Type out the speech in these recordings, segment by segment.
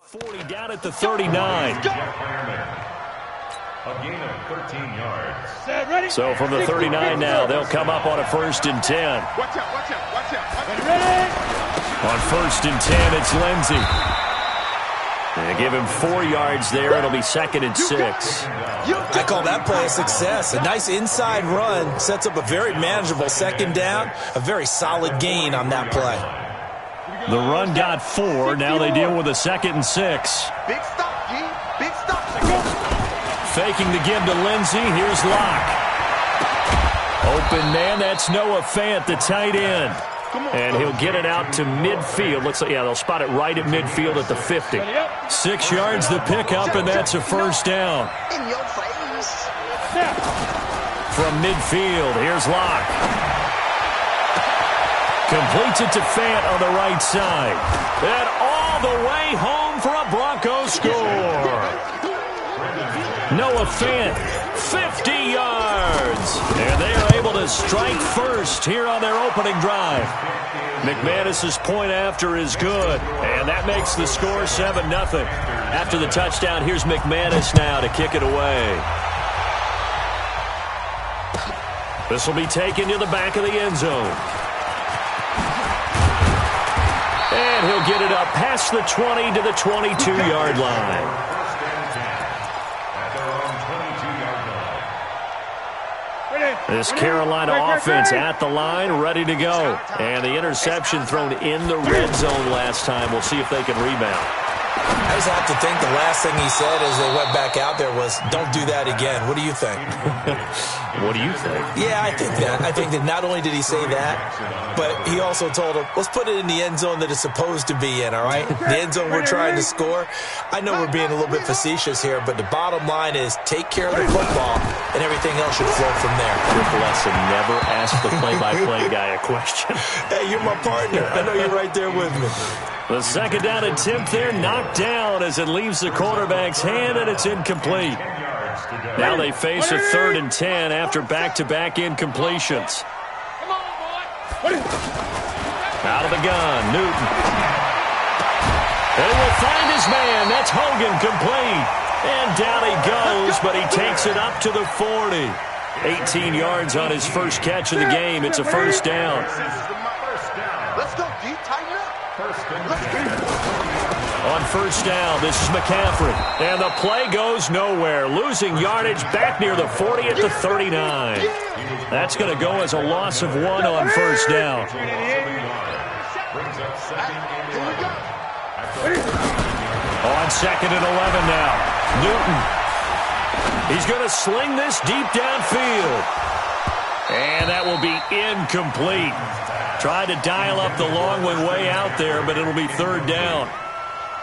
40 down at the 39. A gain of 13 yards. So from the 39 now, they'll come up on a 1st and 10. Watch out, watch out, watch out. Ready? On 1st and 10, it's Lindsey. They give him 4 yards there. It'll be 2nd and 6. I call that play a success. A nice inside run sets up a very manageable 2nd down. A very solid gain on that play. The run got 4. Now they deal with a 2nd and 6. Big stop, G. Big stop. Faking the give to Lindsey. Here's Locke. Open man. That's Noah Fant, the tight end. And he'll get it out to midfield. Looks like, yeah, they'll spot it right at midfield at the 50. 6 yards the pickup, and that's a 1st down. In your face. From midfield, here's Locke. Completes it to Fant on the right side. And all the way home for a Broncos score. Noah Fant, 50 yards. And they are able to strike first here on their opening drive. McManus's point after is good. And that makes the score 7-0. After the touchdown, here's McManus now to kick it away. This will be taken to the back of the end zone. And he'll get it up past the 20 to the 22-yard line. This Carolina offense at the line, ready to go. And the interception thrown in the red zone last time. We'll see if they can rebound. I just have to think the last thing he said as they went back out there was, don't do that again. What do you think? What do you think? Yeah, I think that. I think that not only did he say that, but he also told him, let's put it in the end zone that it's supposed to be in, all right? The end zone we're trying to score. I know we're being a little bit facetious here, but the bottom line is take care of the football, and everything else should flow from there. Triple lesson, never ask the play-by-play guy a question. Hey, you're my partner. I know you're right there with me. The 2nd down attempt there knocked down as it leaves the quarterback's hand, and it's incomplete. Now they face a 3rd and 10 after back-to-back incompletions. Out of the gun, Newton. They will find his man. That's Hogan, complete. And down he goes, but he takes it up to the 40. 18 yards on his first catch of the game. It's a 1st down. Let's go, G. Tighten up. On 1st down, this is McCaffrey. And the play goes nowhere. Losing yardage back near the 40 at the 39. That's going to go as a loss of 1 on 1st down. On 2nd and 11 now. Newton. He's going to sling this deep downfield. And that will be incomplete. Tried to dial up the long one way out there, but it'll be 3rd down.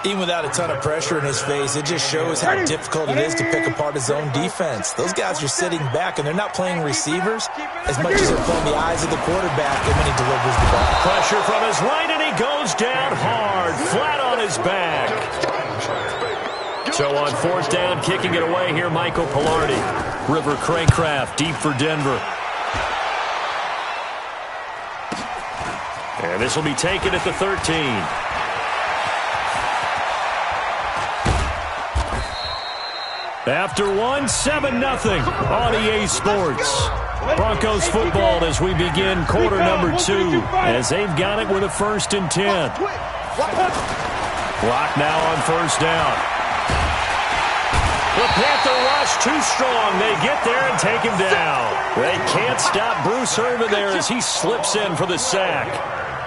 Even without a ton of pressure in his face, it just shows how difficult it is to pick apart his own defense. Those guys are sitting back, and they're not playing receivers as much as they're playing the eyes of the quarterback and when he delivers the ball. Pressure from his right, and he goes down hard, flat on his back. So on 4th down, kicking it away here, Michael Pilardi. River Craycraft deep for Denver. And this will be taken at the 13. After 1, 7-0 on EA Sports. Broncos football as we begin quarter number 2, as they've got it with a 1st and 10. Clock now on 1st down. The Panther rush too strong. They get there and take him down. They can't stop Bruce Irvin there as he slips in for the sack.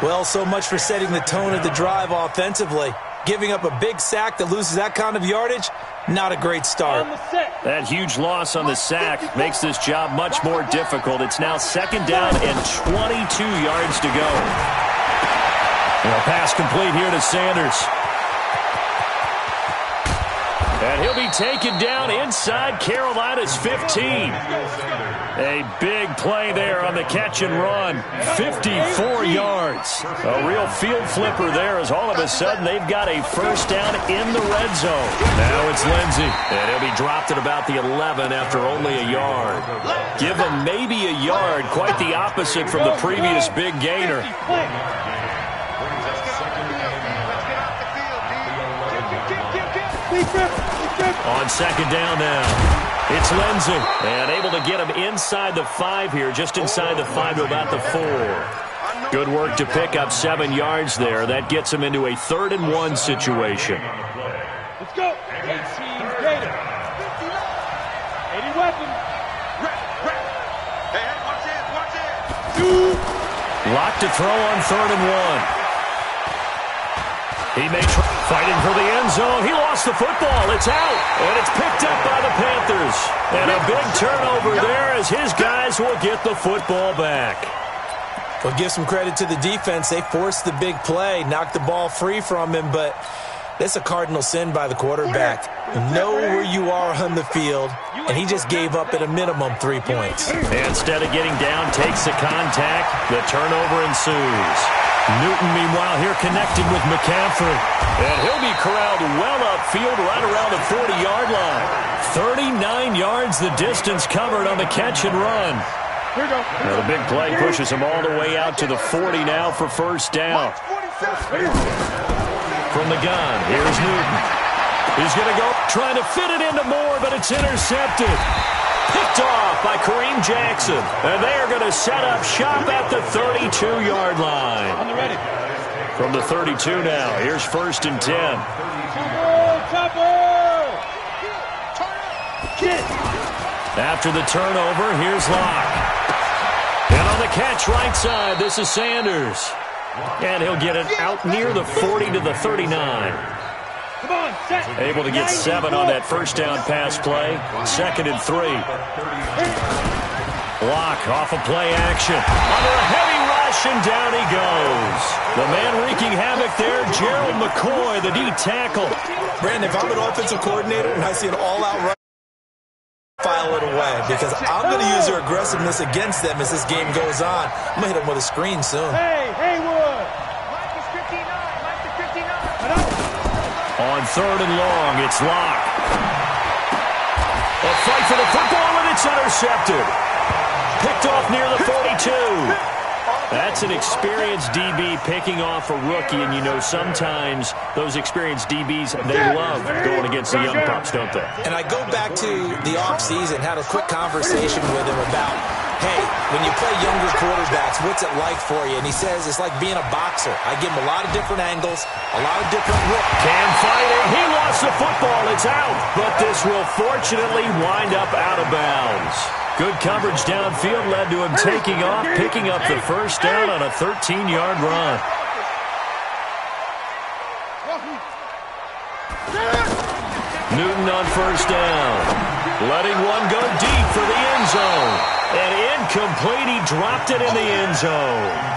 Well, so much for setting the tone of the drive offensively. Giving up a big sack that loses that kind of yardage, not a great start. That huge loss on the sack makes this job much more difficult. It's now 2nd down and 22 yards to go. A pass complete here to Sanders. And he'll be taken down inside Carolina's 15. A big play there on the catch and run. 54 yards. A real field flipper there as all of a sudden they've got a 1st down in the red zone. Now it's Lindsey. And he'll be dropped at about the 11 after only a yard. Give him maybe a yard. Quite the opposite from the previous big gainer. On second down now, it's Lindsey. And able to get him inside the 5 here, just inside the 5 to about the 4. Good work to pick up 7 yards there. That gets him into a 3rd and 1 situation. Let's go. 18 Gator. 80 weapon. Hey, watch it. Locked to throw on 3rd and 1. He may try fighting for the end zone. He lost the football. It's out. And it's picked up by the Panthers. And a big turnover there as his guys will get the football back. Well, give some credit to the defense. They forced the big play, knocked the ball free from him, but that's a cardinal sin by the quarterback. Know where you are on the field, and he just gave up at a minimum 3 points. Instead of getting down, takes the contact. The turnover ensues. Newton, meanwhile, here connected with McCaffrey. And he'll be corralled well upfield right around the 40-yard line. 39 yards the distance covered on the catch and run. Now the big play pushes him all the way out to the 40 now for first down. From the gun, here's Newton. He's going to go trying to fit it into Moore, but it's intercepted. Picked off by Kareem Jackson. And they are going to set up shop at the 32-yard line. On the ready. From the 32 now, here's 1st and 10. After the turnover, here's Locke. And on the catch right side, this is Sanders. And he'll get it out near the 40 to the 39. Come on, set. Able to get 7 on that first down pass play. 2nd and 3. Locke off of play action. Under a heavy rush, and down he goes. The man wreaking havoc there, Gerald McCoy, the D tackle. Brandon, if I'm an offensive coordinator and I see an all-out run, file it away, because I'm going to use their aggressiveness against them as this game goes on. I'm going to hit them with a screen soon. Hey, Haywood. Mike is 59. Mike is 59. On 3rd and long, it's Locke. A fight for the football, and it's intercepted. Picked off near the 42. That's an experienced DB picking off a rookie, and you know sometimes those experienced DBs, they love going against the young pups, don't they? And I go back to the offseason, had a quick conversation with him about, hey, when you play younger quarterbacks, what's it like for you? And he says it's like being a boxer. I give him a lot of different angles, a lot of different looks. Cam fighting. He lost the football. It's out. But this will fortunately wind up out of bounds. Good coverage downfield led to him taking off, picking up the first down on a 13-yard run. Newton on first down. Letting one go deep for the end zone. And incomplete. He dropped it in the end zone.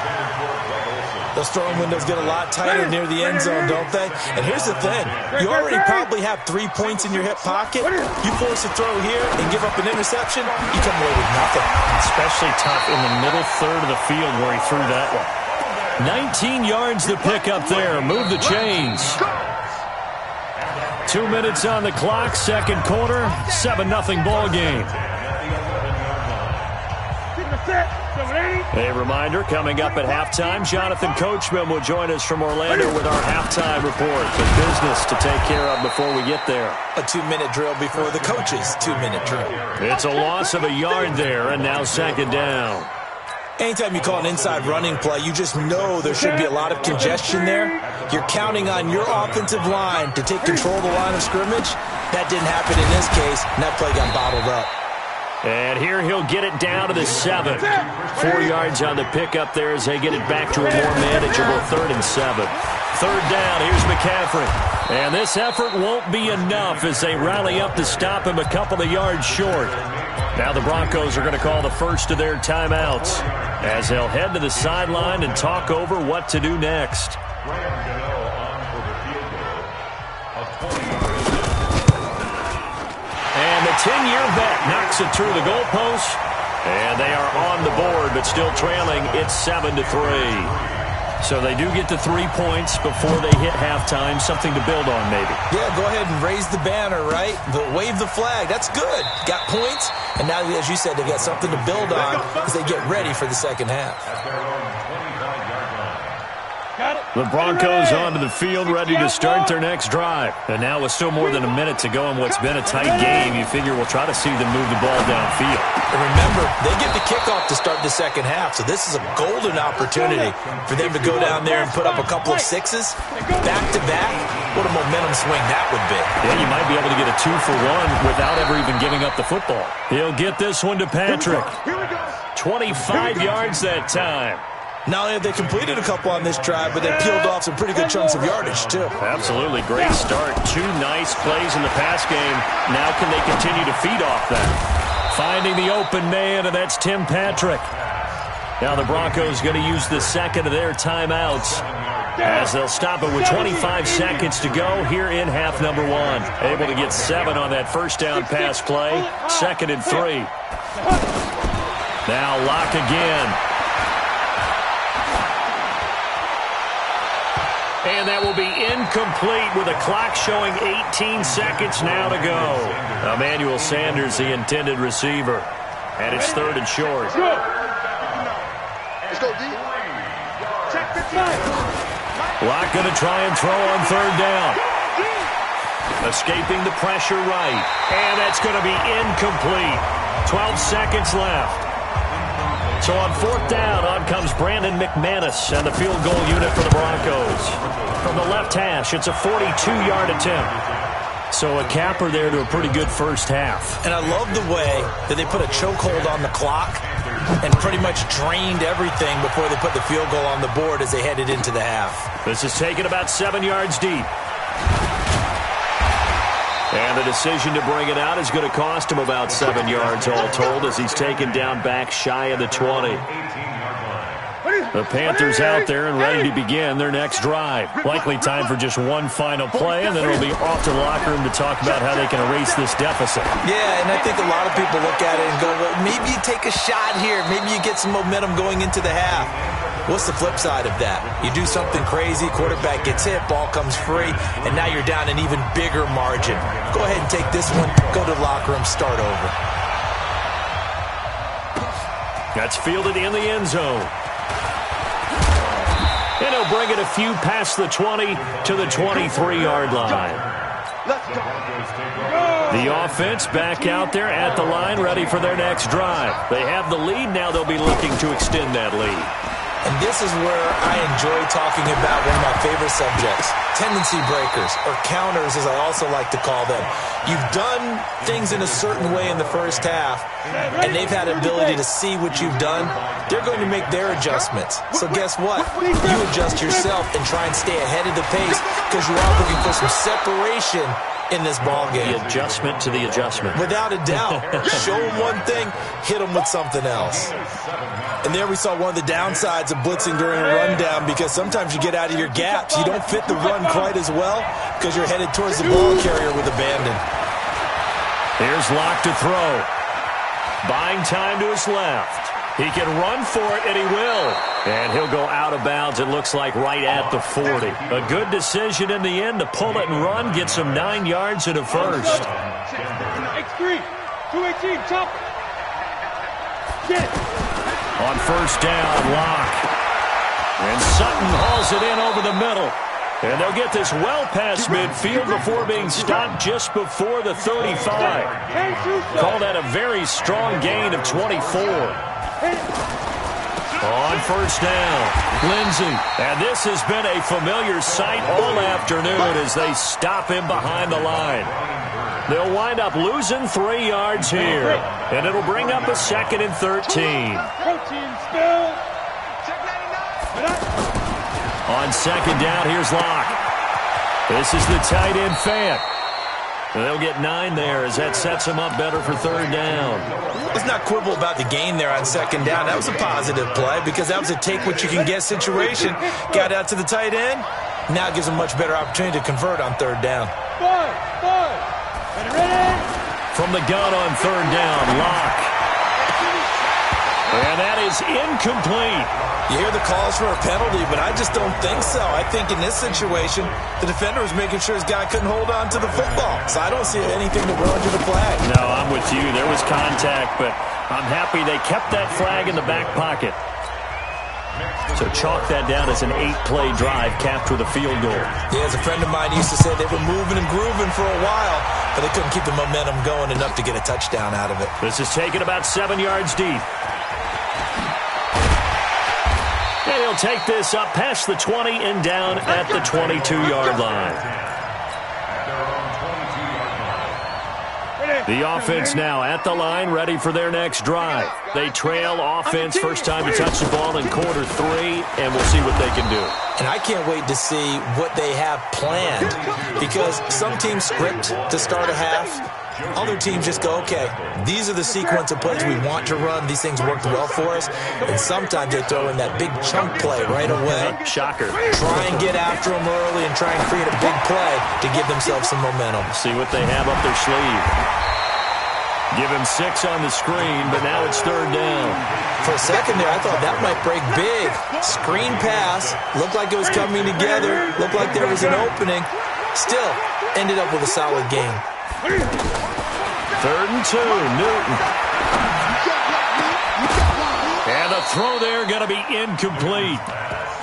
Those throwing windows get a lot tighter near the end zone, don't they? And here's the thing. You already probably have 3 points in your hip pocket. You force a throw here and give up an interception, you come away with nothing. Especially tough in the middle third of the field where he threw that one. 19 yards to pick up there. Move the chains. 2 minutes on the clock, second quarter, 7-0 ball game. A reminder, coming up at halftime, Jonathan Coachman will join us from Orlando with our halftime report. The business to take care of before we get there. A 2-minute drill before the coach's 2-minute drill. It's a loss of a yard there, and now second down. Anytime you call an inside running play, you just know there should be a lot of congestion there. You're counting on your offensive line to take control of the line of scrimmage. That didn't happen in this case, and that play got bottled up. And here he'll get it down to the 7. 4 yards on the pickup there as they get it back to a more manageable 3rd and 7. Third down, here's McCaffrey. And this effort won't be enough as they rally up to stop him a couple of yards short. Now the Broncos are going to call the first of their timeouts as they'll head to the sideline and talk over what to do next. And the 10-year vet knocks it through the goalpost. And they are on the board, but still trailing. It's 7-3. So they do get the 3 points before they hit halftime. Something to build on, maybe. Yeah, go ahead and raise the banner, right? But wave the flag. That's good. Got points. And now, as you said, they got something to build on as they get ready for the second half. Got it. The Broncos onto the field, ready to start their next drive. And now with still more than a minute to go in what's been a tight game, you figure we'll try to see them move the ball downfield. And remember, they get the kickoff to start the second half, so this is a golden opportunity for them to go down there and put up a couple of sixes back-to-back. What a momentum swing that would be. Yeah, you might be able to get a 2-for-1 without ever even giving up the football. He'll get this one to Patrick. 25 yards that time. Not only have they completed a couple on this drive, but they peeled off some pretty good chunks of yardage, too. Absolutely. Great start. 2 nice plays in the pass game. Now can they continue to feed off that? Finding the open man, and that's Tim Patrick. Now the Broncos going to use the second of their timeouts as they'll stop it with 25 seconds to go here in half number 1. Able to get 7 on that first down pass play. 2nd and 3. Now Locke again. And that will be incomplete with a clock showing 18 seconds now to go. Emmanuel Sanders, the intended receiver. And it's 3rd and short. Let's go, D. Check 15. Locke going to try and throw on 3rd down. Escaping the pressure right. And that's going to be incomplete. 12 seconds left. So on 4th down, on comes Brandon McManus and the field goal unit for the Broncos. From the left hash, it's a 42-yard attempt. So a capper there to a pretty good first half. And I love the way that they put a chokehold on the clock and pretty much drained everything before they put the field goal on the board as they headed into the half. This is taken about 7 yards deep. And the decision to bring it out is going to cost him about 7 yards all told as he's taken down back shy of the 20. The Panthers out there and ready to begin their next drive. Likely time for just one final play, and then it'll be off to the locker room to talk about how they can erase this deficit. Yeah, and I think a lot of people look at it and go, well, maybe you take a shot here. Maybe you get some momentum going into the half. What's the flip side of that? You do something crazy, quarterback gets hit, ball comes free, and now you're down an even bigger margin. Go ahead and take this one, go to the locker room, start over. That's fielded in the end zone. And he'll bring it a few past the 20 to the 23-yard line. The offense back out there at the line, ready for their next drive. They have the lead. Now they'll be looking to extend that lead. And this is where I enjoy talking about one of my favorite subjects, tendency breakers, or counters as I also like to call them. You've done things in a certain way in the first half, and they've had the ability to see what you've done. They're going to make their adjustments. So guess what? You adjust yourself and try and stay ahead of the pace because you are looking for some separation in this ball game. The adjustment to the adjustment. Without a doubt. Show them one thing, hit them with something else. And there we saw one of the downsides of blitzing during a rundown because sometimes you get out of your gaps. You don't fit the run quite as well because you're headed towards the ball carrier with abandon. Here's Locke to throw. Buying time to his left. He can run for it, and he will. And he'll go out of bounds, it looks like, right at the 40. A good decision in the end to pull it and run, get some 9 yards and a first. X3, 218, chop. Get it. On first down, Locke. And Sutton hauls it in over the middle. And they'll get this well past midfield before being stopped just before the 35. Call that a very strong gain of 24. On first down, Lindsey. And this has been a familiar sight all afternoon as they stop him behind the line. They'll wind up losing 3 yards here. And it'll bring up a 2nd and 13. On second down, here's Locke. This is the tight end, Fant. And they'll get 9 there as that sets them up better for 3rd down. Let's not quibble about the gain there on second down. That was a positive play because that was a take-what-you-can-get situation. Got out to the tight end. Now it gives them a much better opportunity to convert on 3rd down. From the gun on 3rd down, Locke. And that is incomplete. You hear the calls for a penalty, but I just don't think so. I think in this situation, the defender was making sure his guy couldn't hold on to the football. So I don't see anything to run to the flag. No, I'm with you. There was contact, but I'm happy they kept that flag in the back pocket. So chalk that down as an 8-play drive capped with a field goal. Yeah, as a friend of mine used to say, they were moving and grooving for a while, but they couldn't keep the momentum going enough to get a touchdown out of it. This is taken about 7 yards deep. And he'll take this up past the 20 and down at the 22-yard line. The offense now at the line, ready for their next drive. They trail offense, first time to touch the ball in quarter 3, and we'll see what they can do. And I can't wait to see what they have planned, because some teams script to start a half. Other teams just go, okay, these are the sequence of plays we want to run. These things worked well for us. And sometimes they throw in that big chunk play right away. Shocker. Try and get after them early and try and create a big play to give themselves some momentum. See what they have up their sleeve. Give him 6 on the screen, but now it's third down. For a second there, I thought that might break big. Screen pass. Looked like it was coming together. Looked like there was an opening. Still, ended up with a solid game. 3rd and 2, Newton. And the throw there going to be incomplete.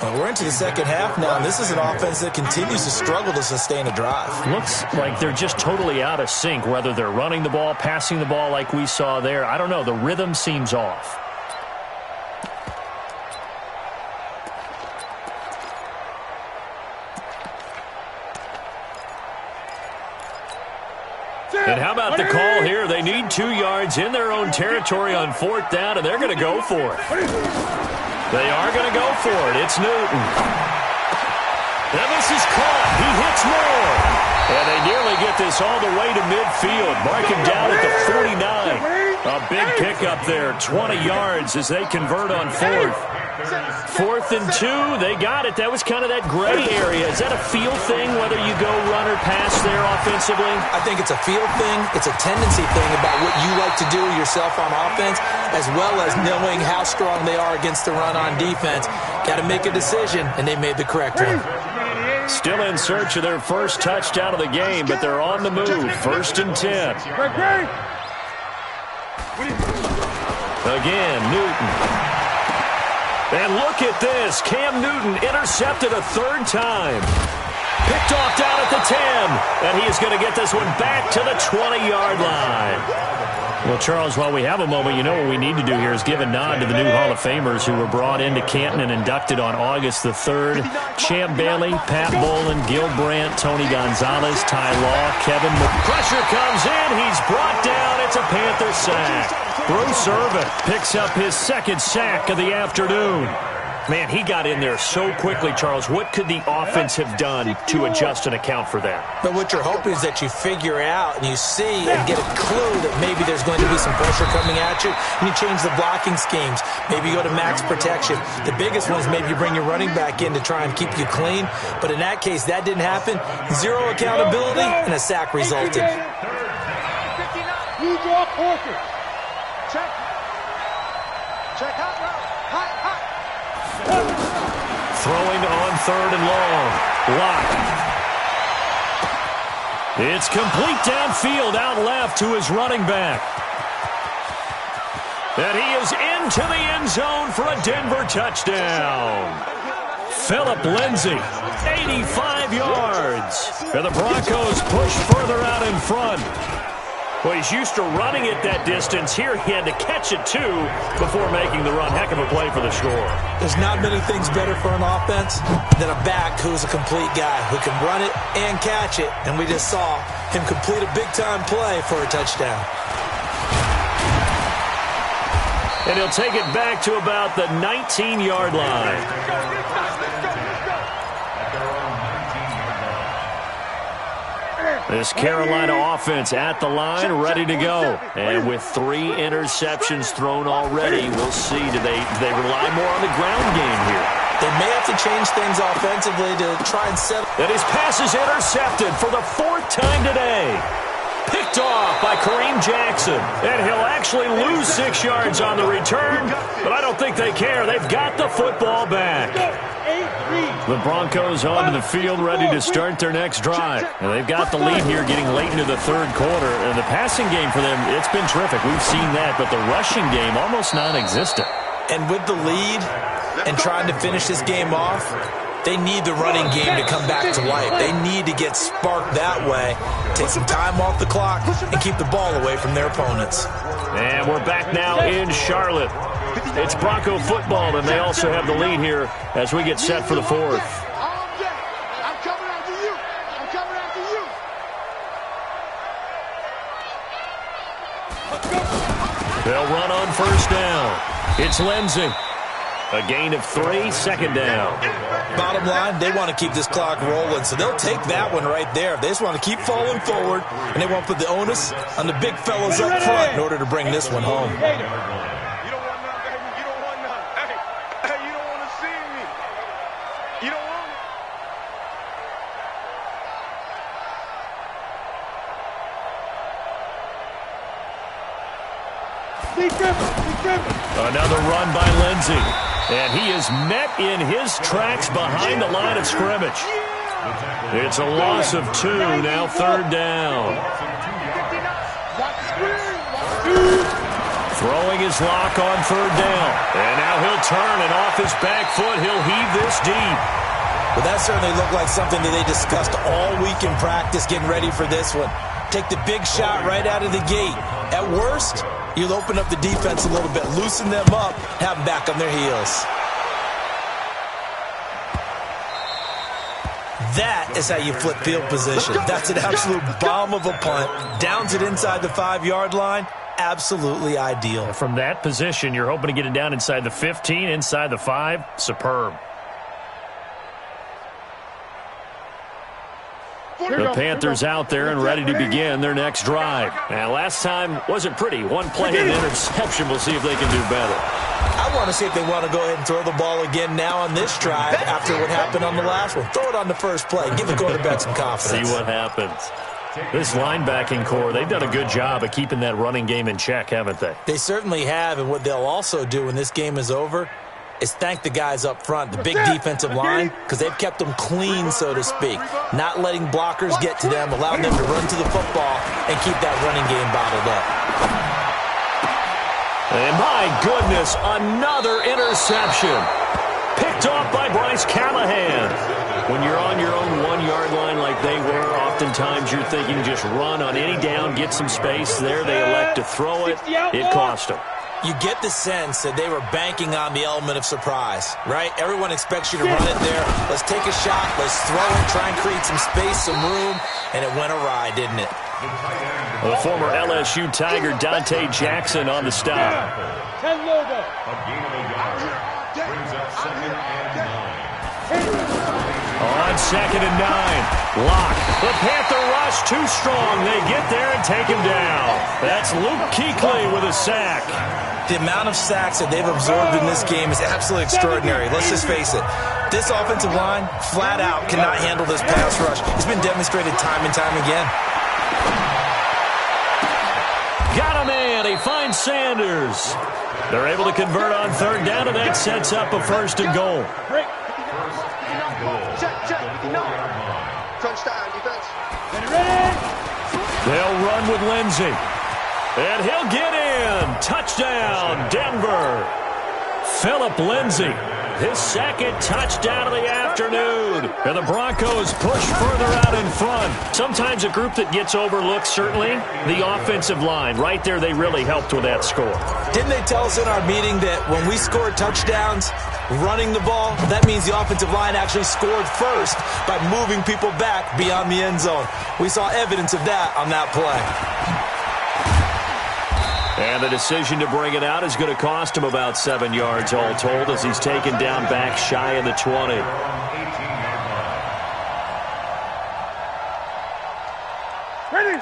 Well, we're into the second half now, and this is an offense that continues to struggle to sustain a drive. Looks like they're just totally out of sync, whether they're running the ball, passing the ball like we saw there. I don't know. The rhythm seems off. And how about the call here? They need 2 yards in their own territory on 4th down, and they're going to go for it. They are going to go for it. It's Newton. And this is caught. He hits more. And they nearly get this all the way to midfield. Mark him down at the 49. A big pickup there. 20 yards as they convert on 4th. 4th and 2. They got it. That was kind of that gray area. Is that a feel thing, whether you go run or pass there offensively? I think it's a feel thing. It's a tendency thing about what you like to do yourself on offense, as well as knowing how strong they are against the run on defense. Got to make a decision, and they made the correct one. Still in search of their first touchdown of the game, but they're on the move. 1st and 10. Again, Newton. And look at this. Cam Newton intercepted a 3rd time. Picked off down at the 10. And he is going to get this one back to the 20-yard line. Well, Charles, while we have a moment, you know what we need to do here is give a nod to the new Hall of Famers who were brought into Canton and inducted on August the 3rd. Champ Bailey, Pat Bolin, Gil Brandt, Tony Gonzalez, Ty Law, Kevin. Pressure comes in. He's brought down. It's a Panther sack. Bruce Irvin picks up his 2nd sack of the afternoon. Man, he got in there so quickly, Charles. What could the offense have done to adjust and account for that? But what you're hoping is that you figure out and you see and get a clue that maybe there's going to be some pressure coming at you, and you change the blocking schemes. Maybe you go to max protection. The biggest one is maybe you bring your running back in to try and keep you clean. But in that case, that didn't happen. 0 accountability, and a sack resulted. You draw quarter. Check. Check out route. Hot, hot. Throwing on 3rd and long. Lock. It's complete downfield out left to his running back. And he is into the end zone for a Denver touchdown. Phillip Lindsay, 85 yards. And the Broncos push further out in front. Well, he's used to running it that distance. Here he had to catch it, too, before making the run. Heck of a play for the score. There's not many things better for an offense than a back who's a complete guy who can run it and catch it. And we just saw him complete a big-time play for a touchdown. And he'll take it back to about the 19-yard line. This Carolina offense at the line, ready to go. And with 3 interceptions thrown already, we'll see. Do they rely more on the ground game here? They may have to change things offensively to try and settle. And his pass is intercepted for the 4th time today. Picked off by Kareem Jackson. And he'll actually lose 6 yards on the return, but I don't think they care. They've got the football back. The Broncos onto the field ready to start their next drive. And they've got the lead here getting late into the 3rd quarter. And the passing game for them, it's been terrific. We've seen that, but the rushing game almost non-existent. And with the lead, and trying to finish this game off, they need the running game to come back to life. They need to get sparked that way, take some time off the clock, and keep the ball away from their opponents. And we're back now in Charlotte. It's Bronco football, and they also have the lead here as we get set for the fourth. I'm coming after you. I'm coming after you. They'll run on first down. It's Lindsey. A gain of 3, second down. Bottom line, they want to keep this clock rolling, so they'll take that one right there. They just want to keep falling forward, and they want to put the onus on the big fellas up front in order to bring this one home. You don't want none, baby. You don't want none. Hey, you don't want to see me. You don't want Another run by Lindsey. And he is met in his tracks behind the line of scrimmage. It's a loss of 2, now third down. Throwing his lock on third down. And now he'll turn, and off his back foot, he'll heave this deep. Well, that certainly looked like something that they discussed all week in practice, getting ready for this one. Take the big shot right out of the gate. At worst, you'll open up the defense a little bit, loosen them up, have them back on their heels. That is how you flip field position. That's an absolute bomb of a punt. Downs it inside the 5-yard line. Absolutely ideal. From that position, you're hoping to get it down inside the 15, inside the 5. Superb. The Panthers out there and ready to begin their next drive. Now, last time wasn't pretty. One play and interception. We'll see if they can do better. I want to see if they want to go ahead and throw the ball again now on this drive after what happened on the last one. Throw it on the first play. Give the quarterback some confidence. See what happens. This linebacking core, they've done a good job of keeping that running game in check, haven't they? They certainly have, and what they'll also do when this game is over is thank the guys up front, the big defensive line, because they've kept them clean, so to speak. Not letting blockers get to them, allowing them to run to the football and keep that running game bottled up. And my goodness, another interception. Picked off by Bryce Callahan. When you're on your own 1-yard line like they were, oftentimes you're thinking just run on any down, get some space. There they elect to throw it. It cost them. You get the sense that they were banking on the element of surprise, right? Everyone expects you to run it there. Let's take a shot. Let's throw it, try and create some space, some room, and it went awry, didn't it? The former LSU Tiger Dante Jackson on the stop. On 2nd and 9. Lock. The Panther rush too strong. They get there and take him down. That's Luke Kuechly with a sack. The amount of sacks that they've absorbed in this game is absolutely extraordinary. Let's just face it. This offensive line, flat out, cannot handle this pass rush. It's been demonstrated time and time again. Got a man. He finds Sanders. They're able to convert on third down, and that sets up a 1st and goal. Check. No. Touchdown, defense. They'll run with Lindsey. And he'll get in. Touchdown, Denver. Phillip Lindsey, his 2nd touchdown of the afternoon. And the Broncos push further out in front. Sometimes a group that gets overlooked, certainly, the offensive line. Right there, they really helped with that score. Didn't they tell us in our meeting that when we score touchdowns, running the ball, that means the offensive line actually scored first by moving people back beyond the end zone. We saw evidence of that on that play. And the decision to bring it out is going to cost him about 7 yards all told as he's taken down back shy of the 20.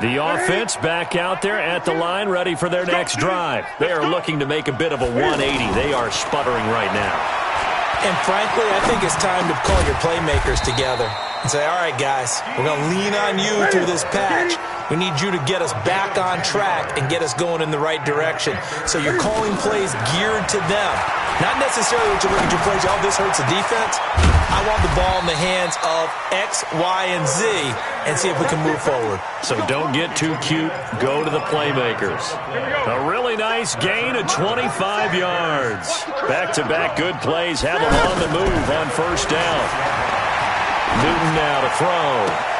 The offense back out there at the line, ready for their next drive. They are looking to make a bit of a 180. They are sputtering right now. And frankly, I think it's time to call your playmakers together and say, all right, guys, we're going to lean on you through this patch. We need you to get us back on track and get us going in the right direction. So you're calling plays geared to them. Not necessarily that you look at your plays, oh, this hurts the defense. I want the ball in the hands of X, Y, and Z and see if we can move forward. So don't get too cute. Go to the playmakers. A really nice gain of 25 yards. Back-to-back good plays have them on the move on first down. Newton now to throw.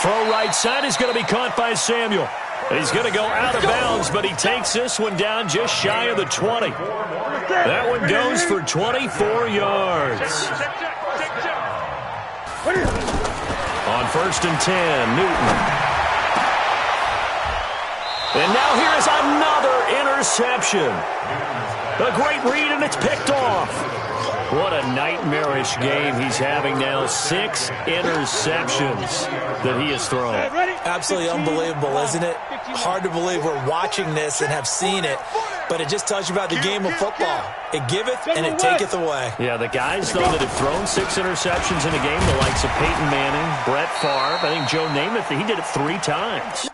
Throw right side is going to be caught by Samuel. He's going to go out of bounds, but he takes this one down just shy of the 20. That one goes for 24 yards. On first and 10, Newton. And now here is another interception. A great read, and it's picked off. What a nightmarish game he's having now. 6 interceptions that he has thrown. Absolutely unbelievable, isn't it? Hard to believe we're watching this and have seen it, but it just tells you about the game of football. It giveth and it taketh away. Yeah, the guys, though, that have thrown 6 interceptions in a game, the likes of Peyton Manning, Brett Favre, I think Joe Namath, he did it 3 times.